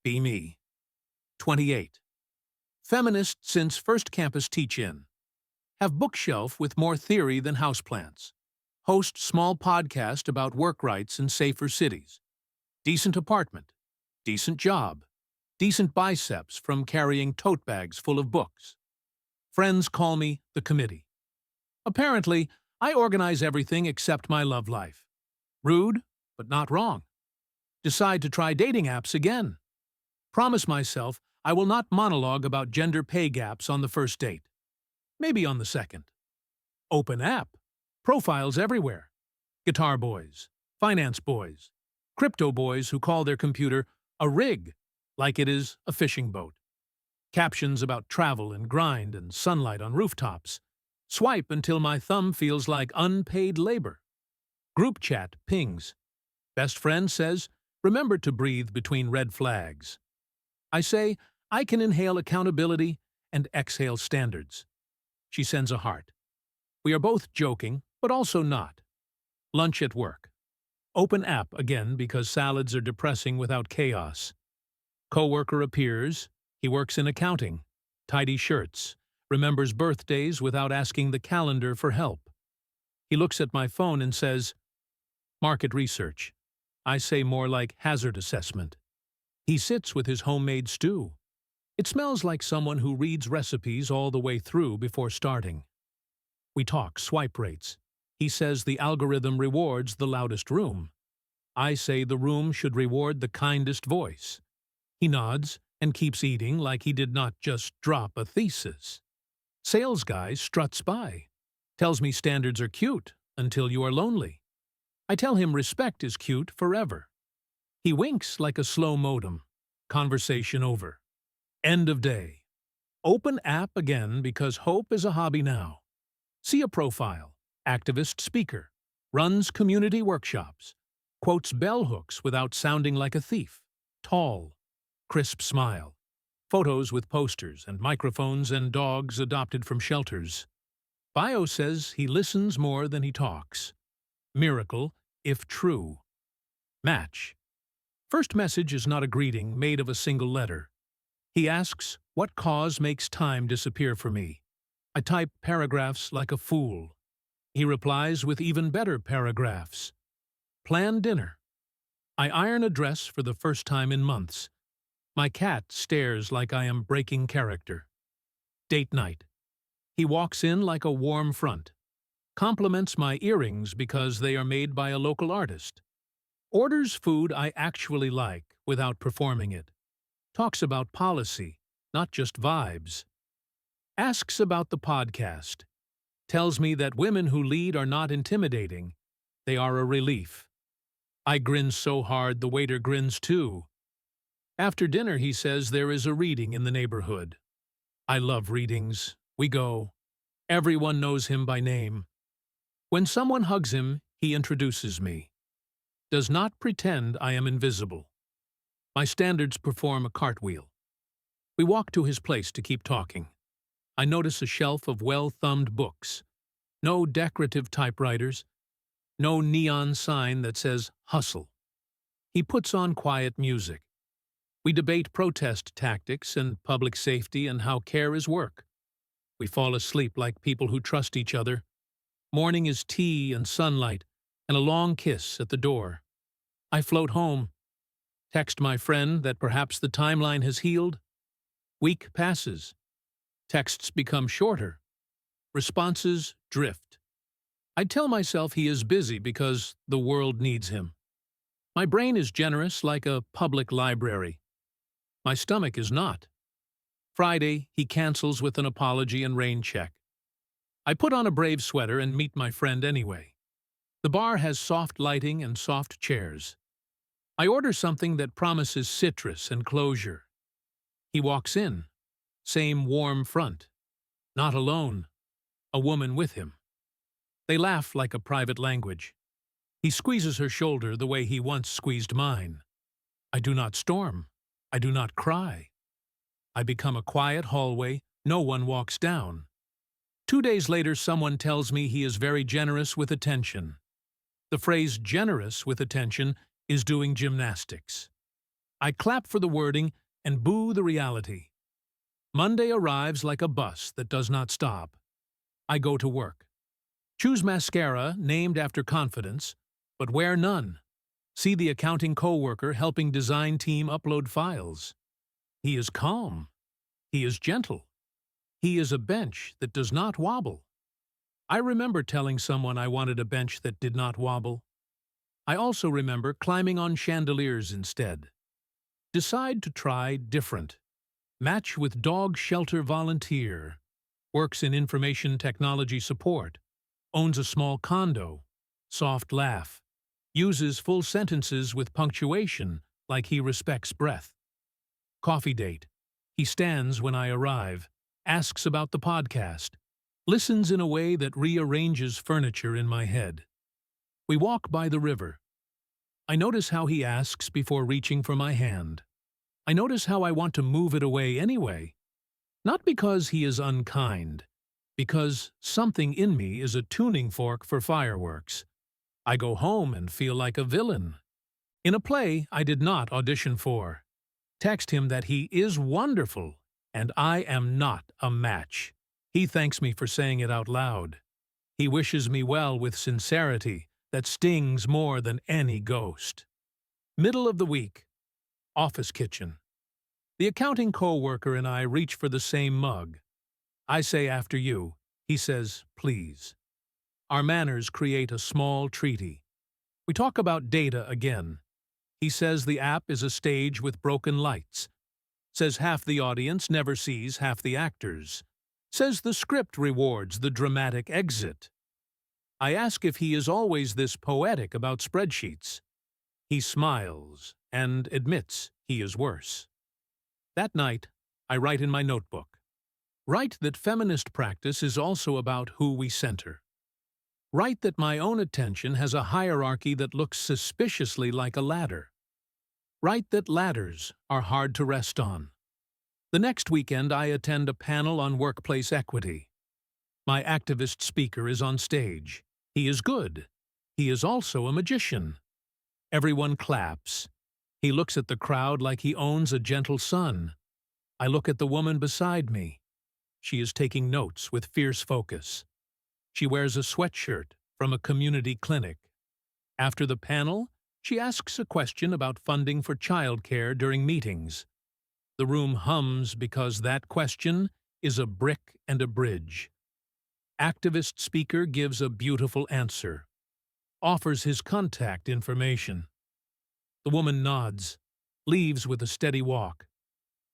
Be me. 28. Feminist since first campus teach-in. Have bookshelf with more theory than houseplants. Host small podcast about work rights in safer cities. Decent apartment. Decent job. Decent biceps from carrying tote bags full of books. Friends call me the committee. Apparently, I organize everything except my love life. Rude, but not wrong. Decide to try dating apps again. Promise myself I will not monologue about gender pay gaps on the first date. Maybe on the second. Open app. Profiles everywhere. Guitar boys, finance boys, crypto boys who call their computer a rig, like it is a fishing boat. Captions about travel and grind and sunlight on rooftops. Swipe until my thumb feels like unpaid labor. Group chat pings. Best friend says, remember to breathe between red flags. I say, I can inhale accountability and exhale standards. She sends a heart. We are both joking, but also not. Lunch at work. Open app again because salads are depressing without chaos. Coworker appears. He works in accounting. Tidy shirts. Remembers birthdays without asking the calendar for help. He looks at my phone and says, market research. I say more like hazard assessment. He sits with his homemade stew. It smells like someone who reads recipes all the way through before starting. We talk swipe rates. He says the algorithm rewards the loudest room. I say the room should reward the kindest voice. He nods and keeps eating like he did not just drop a thesis. Sales guy struts by. Tells me standards are cute until you are lonely. I tell him respect is cute forever. He winks like a slow modem. Conversation over. End of day. Open app again because hope is a hobby now. See a profile. Activist speaker. Runs community workshops. Quotes bell hooks without sounding like a thief. Tall. Crisp smile. Photos with posters and microphones and dogs adopted from shelters. Bio says he listens more than he talks. Miracle, if true. Match. First message is not a greeting made of a single letter. He asks, what cause makes time disappear for me? I type paragraphs like a fool. He replies with even better paragraphs. Plan dinner. I iron a dress for the first time in months. My cat stares like I am breaking character. Date night. He walks in like a warm front. Compliments my earrings because they are made by a local artist. Orders food I actually like without performing it. Talks about policy, not just vibes. Asks about the podcast. Tells me that women who lead are not intimidating. They are a relief. I grin so hard the waiter grins too. After dinner, he says there is a reading in the neighborhood. I love readings. We go. Everyone knows him by name. When someone hugs him, he introduces me. Does not pretend I am invisible. My standards perform a cartwheel. We walk to his place to keep talking. I notice a shelf of well-thumbed books. No decorative typewriters. No neon sign that says hustle. He puts on quiet music. We debate protest tactics and public safety and how care is work. We fall asleep like people who trust each other. Morning is tea and sunlight and a long kiss at the door. I float home. Text my friend that perhaps the timeline has healed. Week passes. Texts become shorter. Responses drift. I tell myself he is busy because the world needs him. My brain is generous like a public library. My stomach is not. Friday, he cancels with an apology and rain check. I put on a brave sweater and meet my friend anyway. The bar has soft lighting and soft chairs. I order something that promises citrus and closure. He walks in. Same warm front. Not alone. A woman with him. They laugh like a private language. He squeezes her shoulder the way he once squeezed mine. I do not storm. I do not cry. I become a quiet hallway. No one walks down. 2 days later, someone tells me he is very generous with attention. The phrase generous with attention is doing gymnastics. I clap for the wording and boo the reality. Monday arrives like a bus that does not stop. I go to work. Choose mascara named after confidence, but wear none. See the accounting coworker helping design team upload files. He is calm. He is gentle. He is a bench that does not wobble. I remember telling someone I wanted a bench that did not wobble. I also remember climbing on chandeliers instead. Decide to try different. Match with dog shelter volunteer. Works in information technology support. Owns a small condo. Soft laugh. Uses full sentences with punctuation like he respects breath. Coffee date. He stands when I arrive. Asks about the podcast. Listens in a way that rearranges furniture in my head. We walk by the river. I notice how he asks before reaching for my hand. I notice how I want to move it away anyway. Not because he is unkind, because something in me is a tuning fork for fireworks. I go home and feel like a villain. In a play I did not audition for. Text him that he is wonderful, and I am not a match. He thanks me for saying it out loud. He wishes me well with sincerity that stings more than any ghost. Middle of the week. Office kitchen. The accounting coworker and I reach for the same mug. I say after you. He says, please. Our manners create a small treaty. We talk about data again. He says the app is a stage with broken lights. Says half the audience never sees half the actors. Says the script rewards the dramatic exit. I ask if he is always this poetic about spreadsheets. He smiles and admits he is worse. That night, I write in my notebook. Write that feminist practice is also about who we center. Write that my own attention has a hierarchy that looks suspiciously like a ladder. Write that ladders are hard to rest on. The next weekend I attend a panel on workplace equity. My activist speaker is on stage. He is good. He is also a magician. Everyone claps. He looks at the crowd like he owns a gentle son. I look at the woman beside me. She is taking notes with fierce focus. She wears a sweatshirt from a community clinic. After the panel, she asks a question about funding for childcare during meetings. The room hums because that question is a brick and a bridge. Activist speaker gives a beautiful answer. Offers his contact information. The woman nods, leaves with a steady walk.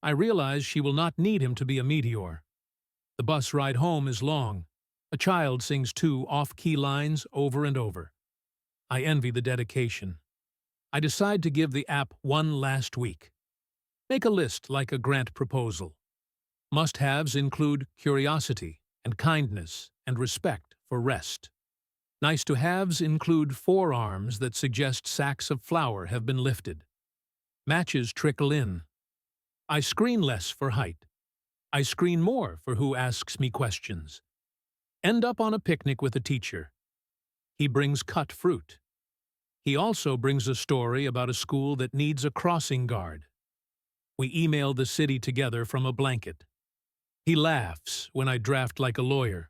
I realize she will not need him to be a meteor. The bus ride home is long. A child sings 2 off-key lines over and over. I envy the dedication. I decide to give the app one last week. Make a list like a grant proposal. Must-haves include curiosity and kindness and respect for rest. Nice-to-haves include forearms that suggest sacks of flour have been lifted. Matches trickle in. I screen less for height. I screen more for who asks me questions. End up on a picnic with a teacher. He brings cut fruit. He also brings a story about a school that needs a crossing guard. We email the city together from a blanket. He laughs when I draft like a lawyer.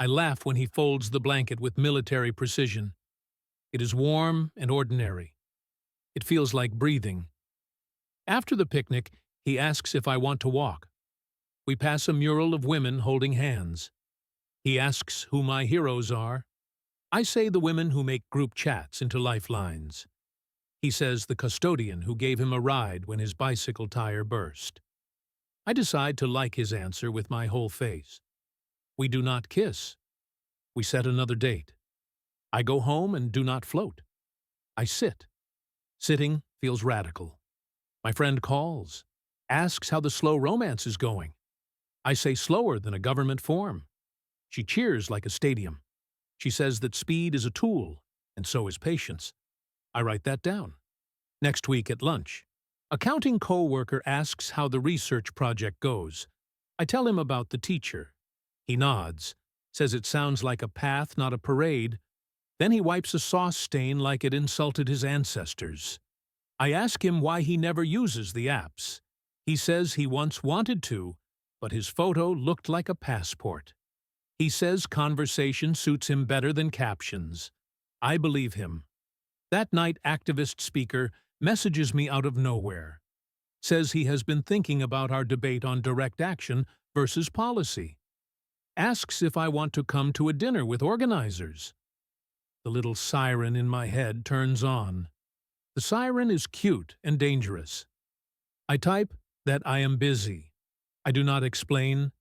I laugh when he folds the blanket with military precision. It is warm and ordinary. It feels like breathing. After the picnic, he asks if I want to walk. We pass a mural of women holding hands. He asks who my heroes are. I say the women who make group chats into lifelines. He says the custodian who gave him a ride when his bicycle tire burst. I decide to like his answer with my whole face. We do not kiss. We set another date. I go home and do not float. I sit. Sitting feels radical. My friend calls, asks how the slow romance is going. I say slower than a government form. She cheers like a stadium. She says that speed is a tool, and so is patience. I write that down. Next week at lunch, accounting coworker asks how the research project goes. I tell him about the teacher. He nods, says it sounds like a path, not a parade. Then he wipes a sauce stain like it insulted his ancestors. I ask him why he never uses the apps. He says he once wanted to, but his photo looked like a passport. He says conversation suits him better than captions. I believe him. That night, activist speaker messages me out of nowhere. Says he has been thinking about our debate on direct action versus policy. Asks if I want to come to a dinner with organizers. The little siren in my head turns on. The siren is cute and dangerous. I type that I am busy. I do not explain.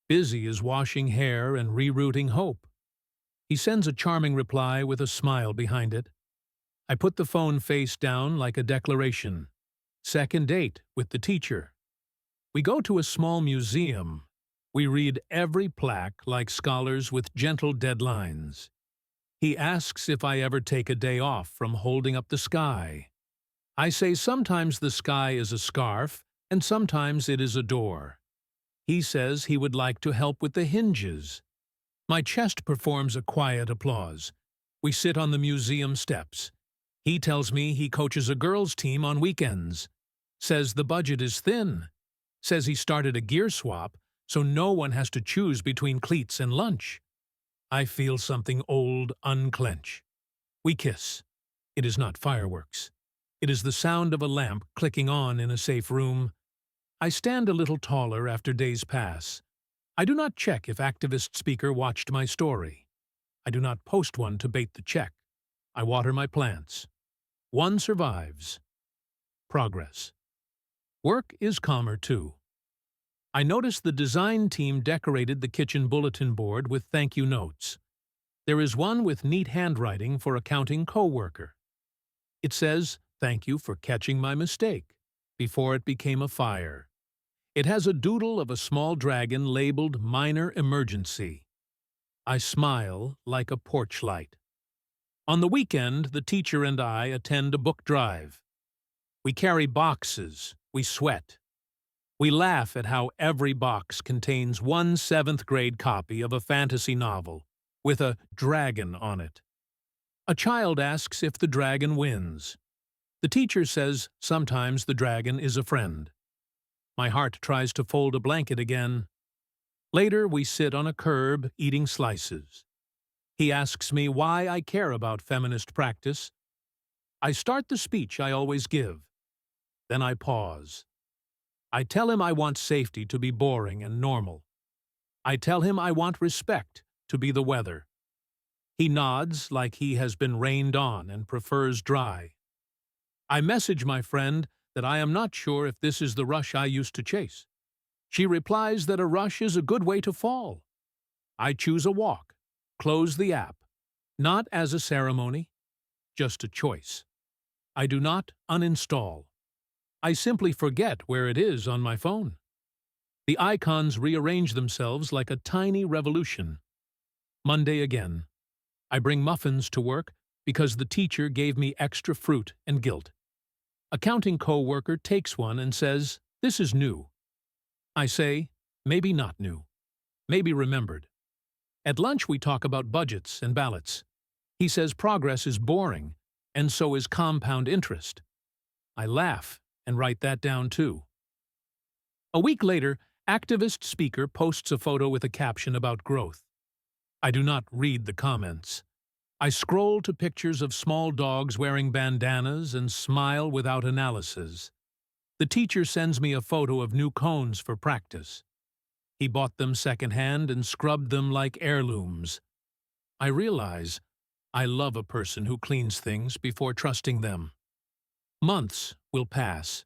Busy is washing hair and rerouting hope. He sends a charming reply with a smile behind it. I put the phone face down like a declaration. Second date with the teacher. We go to a small museum. We read every plaque like scholars with gentle deadlines. He asks if I ever take a day off from holding up the sky. I say sometimes the sky is a scarf and sometimes it is a door. He says he would like to help with the hinges. My chest performs a quiet applause. We sit on the museum steps. He tells me he coaches a girls' team on weekends. Says the budget is thin. Says he started a gear swap so no one has to choose between cleats and lunch. I feel something old unclench. We kiss. It is not fireworks. It is the sound of a lamp clicking on in a safe room. I stand a little taller after days pass. I do not check if activist speaker watched my story. I do not post one to bait the check. I water my plants. One survives. Progress. Work is calmer too. I notice the design team decorated the kitchen bulletin board with thank you notes. There is one with neat handwriting for a counting co-worker. It says, "Thank you for catching my mistake," before it became a fire. It has a doodle of a small dragon labeled minor emergency. I smile like a porch light. On the weekend, the teacher and I attend a book drive. We carry boxes, we sweat. We laugh at how every box contains one 7th grade copy of a fantasy novel with a dragon on it. A child asks if the dragon wins. The teacher says sometimes the dragon is a friend. My heart tries to fold a blanket again. Later, we sit on a curb eating slices. He asks me why I care about feminist practice. I start the speech I always give. Then I pause. I tell him I want safety to be boring and normal. I tell him I want respect to be the weather. He nods like he has been rained on and prefers dry. I message my friend that I am not sure if this is the rush I used to chase. She replies that a rush is a good way to fall. I choose a walk, close the app, not as a ceremony, just a choice. I do not uninstall. I simply forget where it is on my phone. The icons rearrange themselves like a tiny revolution. Monday again. I bring muffins to work because the teacher gave me extra fruit and guilt. A counting co-worker takes one and says, "This is new." I say, "Maybe not new. Maybe remembered." At lunch we talk about budgets and ballots. He says progress is boring, and so is compound interest. I laugh and write that down too. A week later, activist speaker posts a photo with a caption about growth. I do not read the comments. I scroll to pictures of small dogs wearing bandanas and smile without analysis. The teacher sends me a photo of new cones for practice. He bought them secondhand and scrubbed them like heirlooms. I realize I love a person who cleans things before trusting them. Months will pass.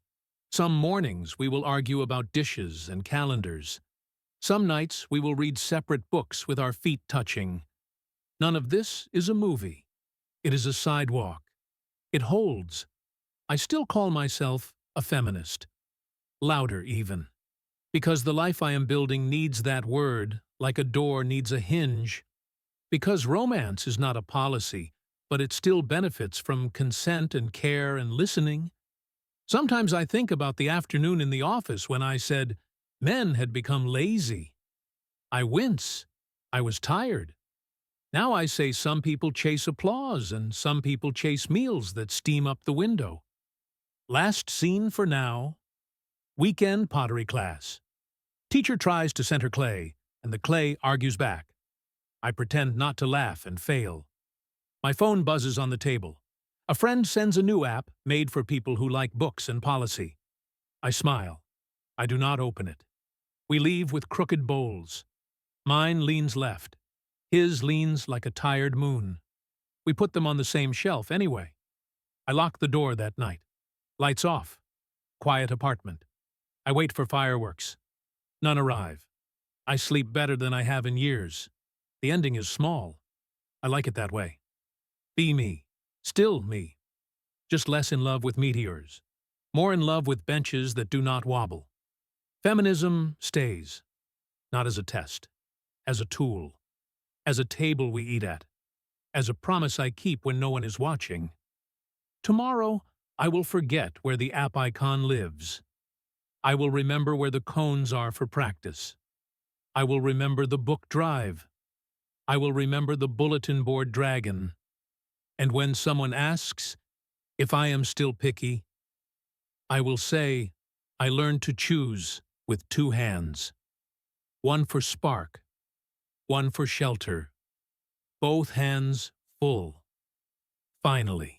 Some mornings we will argue about dishes and calendars. Some nights we will read separate books with our feet touching. None of this is a movie. It is a sidewalk. It holds. I still call myself a feminist. Louder even. Because the life I am building needs that word, like a door needs a hinge. Because romance is not a policy, but it still benefits from consent and care and listening. Sometimes I think about the afternoon in the office when I said men had become lazy. I wince. I was tired. Now I say some people chase applause and some people chase meals that steam up the window. Last scene for now. Weekend pottery class. Teacher tries to center clay, and the clay argues back. I pretend not to laugh and fail. My phone buzzes on the table. A friend sends a new app made for people who like books and policy. I smile. I do not open it. We leave with crooked bowls. Mine leans left. His leans like a tired moon. We put them on the same shelf anyway. I lock the door that night. Lights off. Quiet apartment. I wait for fireworks. None arrive. I sleep better than I have in years. The ending is small. I like it that way. Be me. Still me. Just less in love with meteors. More in love with benches that do not wobble. Feminism stays. Not as a test. As a tool. As a table we eat at. As a promise I keep when no one is watching. Tomorrow, I will forget where the app icon lives. I will remember where the cones are for practice. I will remember the book drive. I will remember the bulletin board dragon. And when someone asks if I am still picky, I will say I learned to choose with two hands. One for spark, one for shelter. Both hands full. Finally.